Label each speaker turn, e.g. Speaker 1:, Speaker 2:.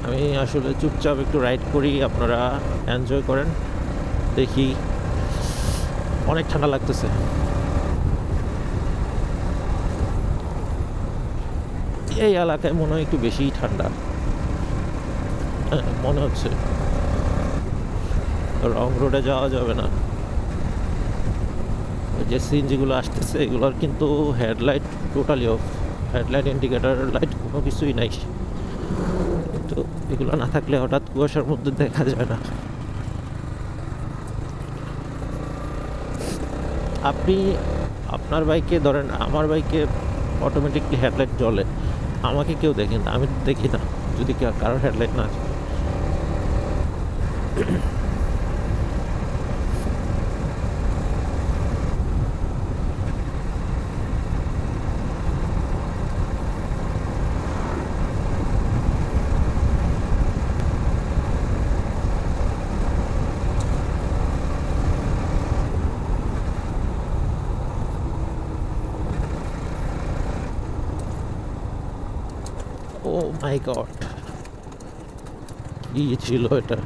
Speaker 1: আমি আসলে চুপচাপ একটু রাইড করি, আপনারা এনজয় করেন। দেখি, অনেক ঠান্ডা লাগতেছে। এই এলাকায় মনে হয় একটু বেশিই ঠান্ডা মনে হচ্ছে। রং রোডে যাওয়া যাবে না। ওই যে সিএনজিগুলো আসতেছে এগুলোর কিন্তু headlight totally off, headlight indicator light কোনো কিছুই নাই। তো এগুলো না থাকলে হঠাৎ কুয়াশার মধ্যে দেখা যায় না। আপনি আপনার বাইকে ধরেন, আমার বাইকে অটোমেটিকলি হেডলাইট জ্বলে, আমাকে কেউ দেখেন না, আমি দেখি না যদি কারোর হেডলাইট না আছে। ও মাই গড, কি ছিল এটা!